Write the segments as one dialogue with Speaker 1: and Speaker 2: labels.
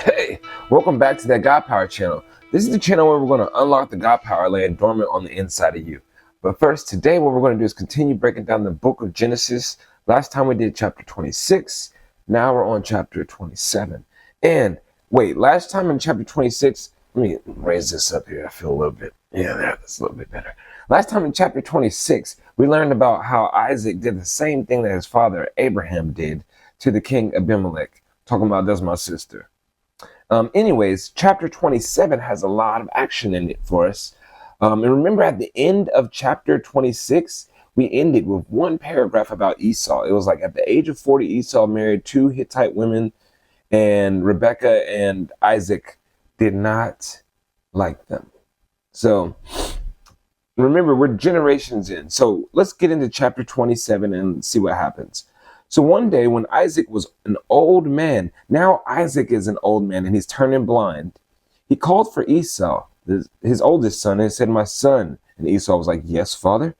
Speaker 1: Hey, welcome back to that God Power channel. This is the channel where we're going to unlock the God Power laying dormant on the inside of you. But first, today what we're going to do is continue breaking down the book of Genesis. Last time we did chapter 26. Now we're on chapter 27. And wait, last time in chapter 26, let me raise this up here. I feel a little bit, that's a little bit better. Last time in chapter 26, we learned about how Isaac did the same thing that his father Abraham did to the king Abimelech. Talking about that's my sister. Anyways, chapter 27 has a lot of action in it for us. And remember, at the end of chapter 26, we ended with one paragraph about Esau. It was like at the age of 40, Esau married two Hittite women, and Rebekah and Isaac did not like them. So remember, we're generations in. So let's get into chapter 27 and see what happens. So one day when Isaac was an old man, now Isaac is an old man and he's turning blind. He called for Esau, his oldest son, and said, "My son." And Esau was like, "Yes, father."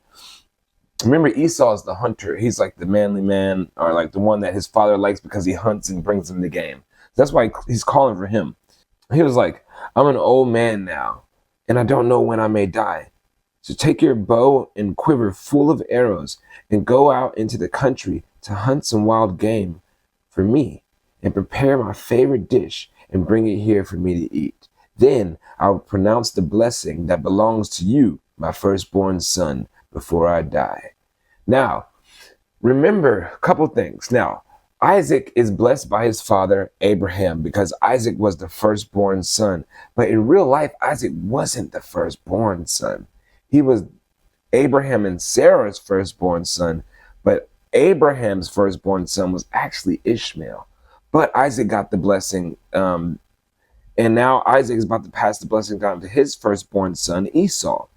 Speaker 1: Remember, Esau is the hunter. He's like the manly man, or like the one that his father likes because he hunts and brings him the game. That's why he's calling for him. He was like, "I'm an old man now, and I don't know when I may die. So take your bow and quiver full of arrows and go out into the country to hunt some wild game for me and prepare my favorite dish and bring it here for me to eat. Then I will pronounce the blessing that belongs to you, my firstborn son, before I die." Now, remember a couple things. Now, Isaac is blessed by his father, Abraham, because Isaac was the firstborn son. But in real life, Isaac wasn't the firstborn son. He was Abraham and Sarah's firstborn son, but Abraham's firstborn son was actually Ishmael. But Isaac got the blessing, and now Isaac is about to pass the blessing down to his firstborn son, Esau.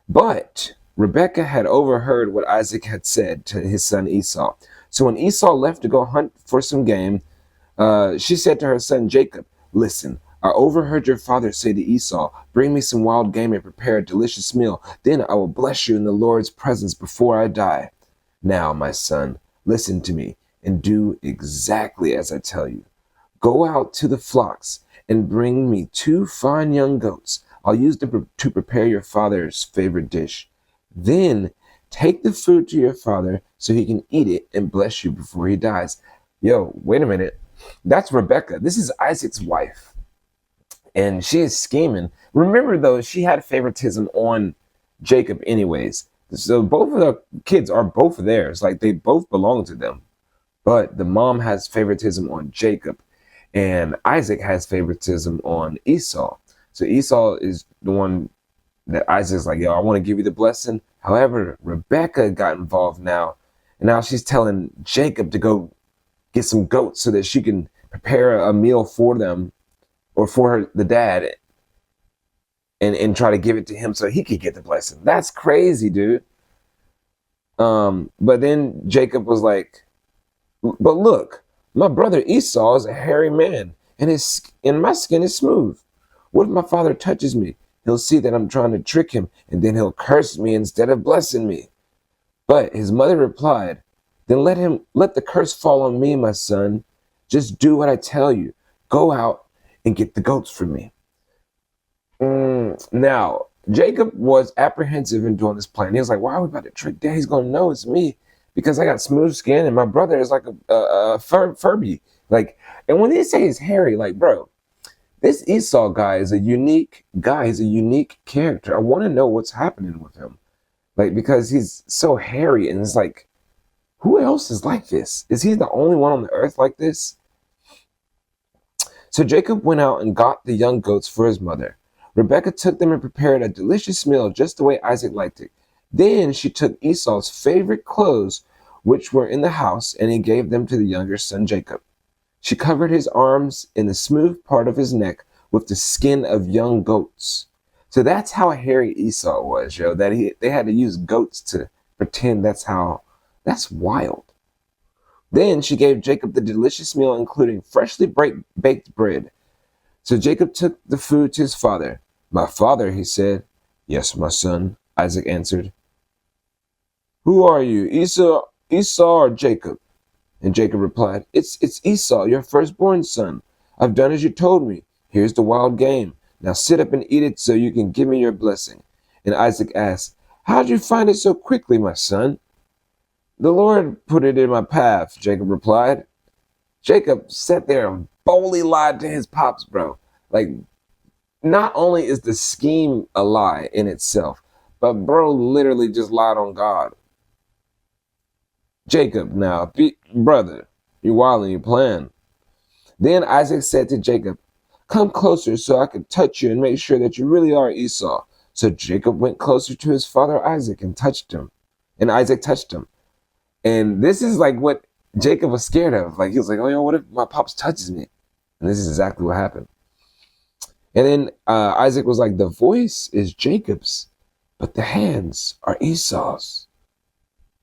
Speaker 1: But Rebekah had overheard what Isaac had said to his son Esau. So when Esau left to go hunt for some game, she said to her son Jacob, "Listen, I overheard your father say to Esau, 'Bring me some wild game and prepare a delicious meal. Then I will bless you in the Lord's presence before I die.' Now, my son, listen to me and do exactly as I tell you. Go out to the flocks and bring me 2 fine young goats. I'll use them to prepare your father's favorite dish. Then take the food to your father so he can eat it and bless you before he dies." Yo, wait a minute. That's Rebekah. This is Isaac's wife. And she is scheming. Remember, though, she had favoritism on Jacob anyways. So both of the kids are both theirs. Like, they both belong to them. But the mom has favoritism on Jacob. And Isaac has favoritism on Esau. So Esau is the one that Isaac's like, "Yo, I want to give you the blessing." However, Rebekah got involved now. And now she's telling Jacob to go get some goats so that she can prepare a meal for them, or for her, the dad, and try to give it to him so he could get the blessing. That's crazy, dude. But then Jacob was like, "But look, my brother Esau is a hairy man, and my skin is smooth. What if my father touches me? He'll see that I'm trying to trick him, and then he'll curse me instead of blessing me." But his mother replied, "Then let the curse fall on me, my son. Just do what I tell you. Go out and get the goats for me." Now, Jacob was apprehensive in doing this plan. He was like, "Why are we about to trick Dad? He's going to know it's me because I got smooth skin and my brother is like a Furby." Like, and when they say he's hairy, like, bro, this Esau guy is a unique guy. He's a unique character. I want to know what's happening with him. Like, because he's so hairy, and it's like, who else is like this? Is he the only one on the earth like this? So Jacob went out and got the young goats for his mother. Rebekah took them and prepared a delicious meal just the way Isaac liked it. Then she took Esau's favorite clothes, which were in the house, and he gave them to the younger son Jacob. She covered his arms and the smooth part of his neck with the skin of young goats. So that's how hairy Esau was, yo. They had to use goats to pretend that's wild. Then she gave Jacob the delicious meal, including freshly baked bread. So Jacob took the food to his father. "My father," he said. "Yes, my son," Isaac answered. "Who are you, Esau or Jacob?" And Jacob replied, It's Esau, your firstborn son. I've done as you told me. Here's the wild game. Now sit up and eat it so you can give me your blessing." And Isaac asked, "How'd you find it so quickly, my son?" "The Lord put it in my path," Jacob replied. Jacob sat there and boldly lied to his pops, bro. Like, not only is the scheme a lie in itself, but bro literally just lied on God. "Jacob, now, brother, you wilding your plan." Then Isaac said to Jacob, "Come closer so I can touch you and make sure that you really are Esau." So Jacob went closer to his father Isaac and touched him. And Isaac touched him. And this is like what Jacob was scared of. Like, he was like, "Oh, yo, what if my pops touches me?" And this is exactly what happened. And then Isaac was like, "The voice is Jacob's, but the hands are Esau's."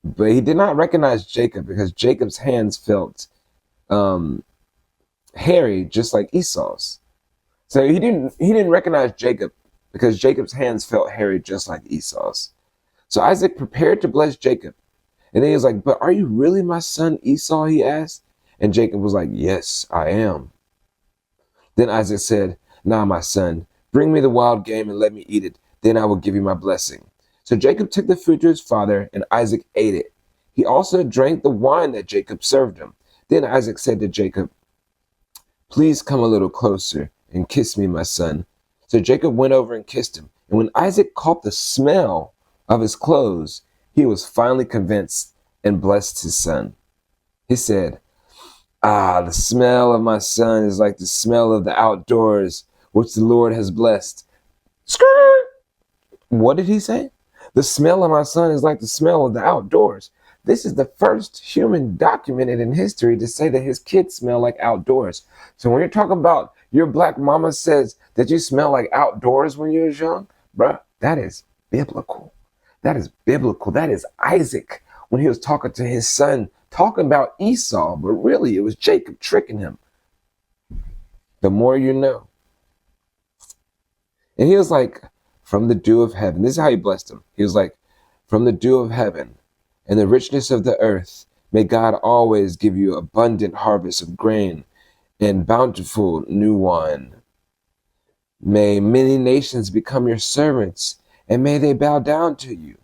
Speaker 1: But he did not recognize Jacob because Jacob's hands felt hairy, just like Esau's. So he didn't recognize Jacob because Jacob's hands felt hairy, just like Esau's. So Isaac prepared to bless Jacob. And then he was like, "But are you really my son Esau?" he asked. And Jacob was like, "Yes, I am." Then Isaac said, "Now, my son, bring me the wild game and let me eat it. Then I will give you my blessing." So Jacob took the food to his father, and Isaac ate it. He also drank the wine that Jacob served him. Then Isaac said to Jacob, "Please come a little closer and kiss me, my son." So Jacob went over and kissed him. And when Isaac caught the smell of his clothes, he was finally convinced and blessed his son. He said, "Ah, the smell of my son is like the smell of the outdoors, which the Lord has blessed." Skirt! What did he say? The smell of my son is like the smell of the outdoors. This is the first human documented in history to say that his kids smell like outdoors. So when you're talking about your black mama says that you smell like outdoors when you was young, bruh, that is biblical. That is biblical. That is Isaac when he was talking to his son, talking about Esau, but really it was Jacob tricking him. The more you know. And he was like, "From the dew of heaven." This is how he blessed him. He was like, "From the dew of heaven and the richness of the earth, may God always give you abundant harvest of grain and bountiful new wine. May many nations become your servants, and may they bow down to you.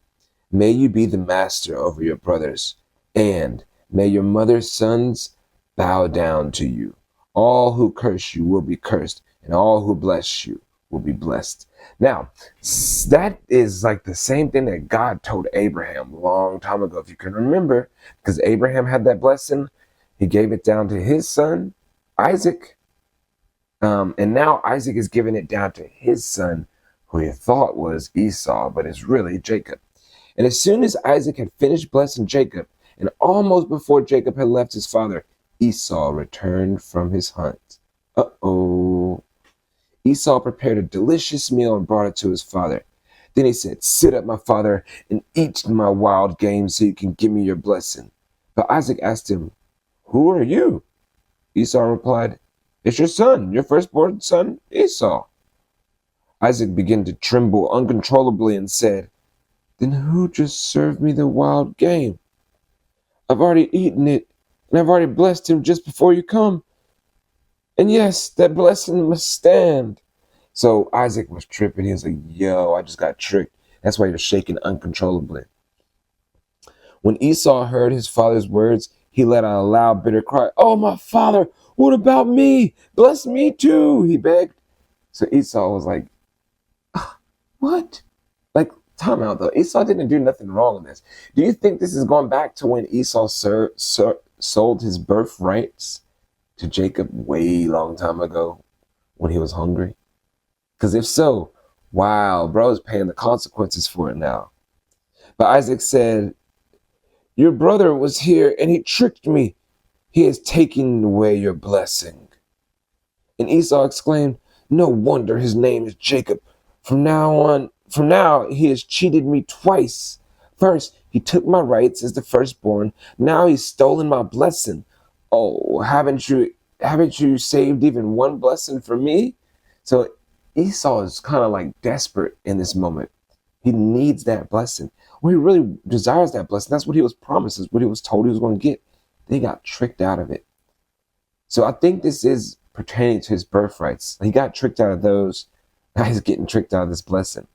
Speaker 1: May you be the master over your brothers, and may your mother's sons bow down to you. All who curse you will be cursed, and all who bless you will be blessed." Now, that is like the same thing that God told Abraham a long time ago, if you can remember, because Abraham had that blessing. He gave it down to his son, Isaac. And now Isaac is giving it down to his son, who he thought was Esau, but is really Jacob. And as soon as Isaac had finished blessing Jacob, and almost before Jacob had left his father, Esau returned from his hunt. Uh-oh. Esau prepared a delicious meal and brought it to his father. Then he said, "Sit up, my father, and eat my wild game so you can give me your blessing." But Isaac asked him, "Who are you?" Esau replied, "It's your son, your firstborn son, Esau." Isaac began to tremble uncontrollably and said, "Then who just served me the wild game? I've already eaten it, and I've already blessed him just before you come. And yes, that blessing must stand." So Isaac was tripping. He was like, "Yo, I just got tricked." That's why you're shaking uncontrollably. When Esau heard his father's words, he let out a loud, bitter cry. "Oh, my father, what about me? Bless me too," he begged. So Esau was like, "What?" Like, time out though. Esau didn't do nothing wrong in this. Do you think this is going back to when Esau sold his birthrights to Jacob way long time ago when he was hungry? Because if so, wow, bro is paying the consequences for it now. But Isaac said, "Your brother was here and he tricked me. He has taken away your blessing." And Esau exclaimed, "No wonder his name is Jacob. From now he has cheated me twice. First, he took my rights as the firstborn. Now he's stolen my blessing. Oh, haven't you saved even one blessing for me?" So Esau is kind of like desperate in this moment. He needs that blessing. Well, he really desires that blessing. That's what he was promised, is what he was told he was going to get. They got tricked out of it. So I think this is pertaining to his birthrights. He got tricked out of those. Now he's getting tricked out of this blessing.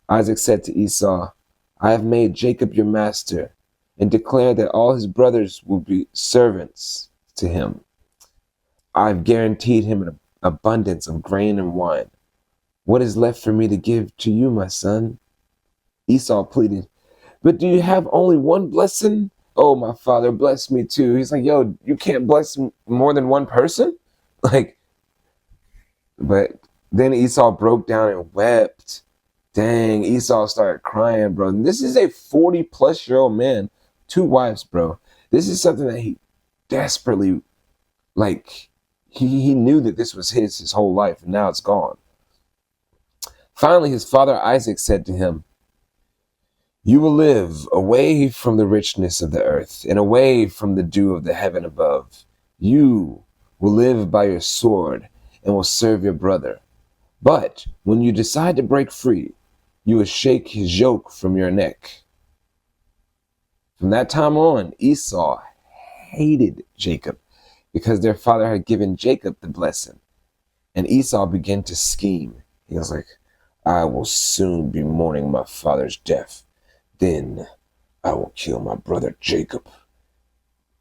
Speaker 1: Isaac said to Esau, I have made Jacob your master, and declared that all his brothers will be servants to him. I've guaranteed him an abundance of grain and wine. What is left for me to give to you, my son? Esau pleaded, but do you have only one blessing? Oh, my father, bless me too. He's like, yo, you can't bless more than one person? Like, but then Esau broke down and wept. Dang, Esau started crying, bro. And this is a 40-plus-year-old man, 2 wives, bro. This is something that he desperately, like, he knew that this was his whole life, and now it's gone. Finally, his father Isaac said to him, you will live away from the richness of the earth and away from the dew of the heaven above. You will live by your sword and will serve your brother. But when you decide to break free, you will shake his yoke from your neck. From that time on, Esau hated Jacob because their father had given Jacob the blessing. And Esau began to scheme. He was like, I will soon be mourning my father's death. Then I will kill my brother Jacob.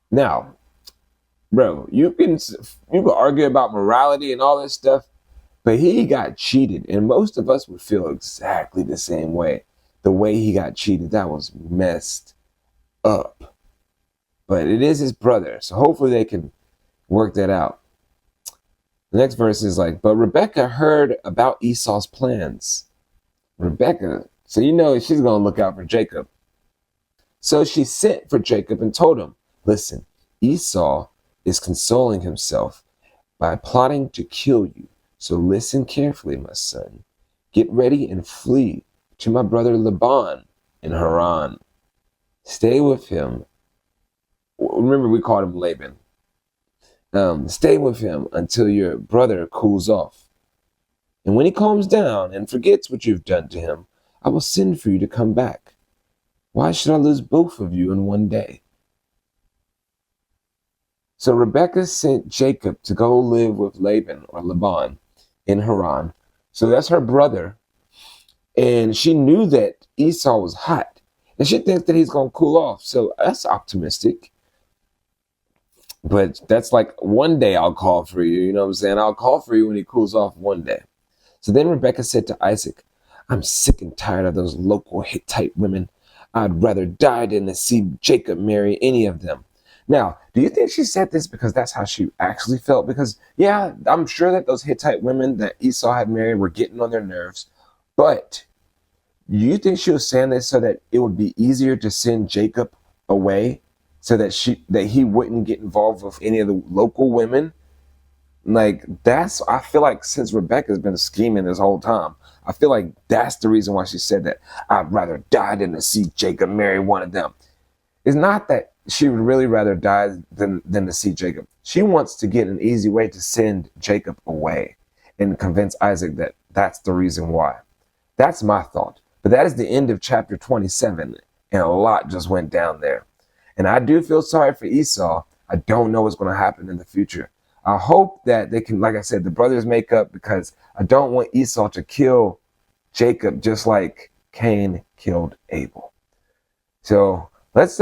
Speaker 1: Now, bro, you can argue about morality and all this stuff, but he got cheated, and most of us would feel exactly the same way. The way he got cheated, that was messed up. But it is his brother, so hopefully they can work that out. The next verse is like, but Rebekah heard about Esau's plans. Rebekah, so you know she's going to look out for Jacob. So she sent for Jacob and told him, listen, Esau is consoling himself by plotting to kill you. So listen carefully, my son. Get ready and flee to my brother Laban in Haran. Stay with him. Remember, we called him Laban. Stay with him until your brother cools off. And when he calms down and forgets what you've done to him, I will send for you to come back. Why should I lose both of you in one day? So Rebekah sent Jacob to go live with Laban or Laban in Haran. So that's her brother. And she knew that Esau was hot. And she thinks that he's going to cool off. So that's optimistic. But that's like, one day I'll call for you. You know what I'm saying? I'll call for you when he cools off one day. So then Rebekah said to Isaac, I'm sick and tired of those local Hittite women. I'd rather die than to see Jacob marry any of them. Now, do you think she said this because that's how she actually felt? Because, yeah, I'm sure that those Hittite women that Esau had married were getting on their nerves. But do you think she was saying this so that it would be easier to send Jacob away so that he wouldn't get involved with any of the local women? Like, I feel like since Rebekah's been scheming this whole time, I feel like that's the reason why she said that. I'd rather die than to see Jacob marry one of them. It's not that she would really rather die than to see Jacob. She wants to get an easy way to send Jacob away and convince Isaac that that's the reason why. That's my thought. But that is the end of chapter 27, and a lot just went down there. And I do feel sorry for Esau. I don't know what's going to happen in the future. I hope that they can, like I said, the brothers make up, because I don't want Esau to kill Jacob just like Cain killed Abel. So let's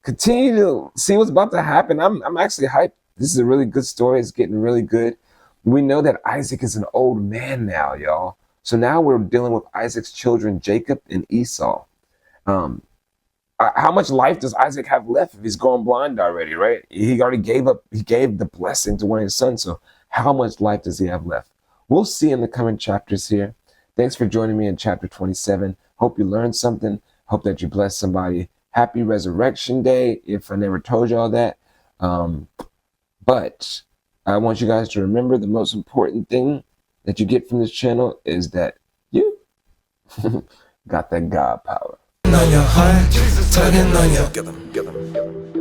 Speaker 1: continue to see what's about to happen. I'm actually hyped. This is a really good story. It's getting really good. We know that Isaac is an old man now, y'all. So now we're dealing with Isaac's children, Jacob and Esau. How much life does Isaac have left if he's gone blind already, right? He already gave the blessing to one of his sons. So how much life does he have left? We'll see in the coming chapters here. Thanks for joining me in chapter 27. Hope you learned something. Hope that you bless somebody. Happy Resurrection Day, if I never told you all that. But I want you guys to remember the most important thing that you get from this channel is that you got that God power. On your heart, tugging on your... Get them.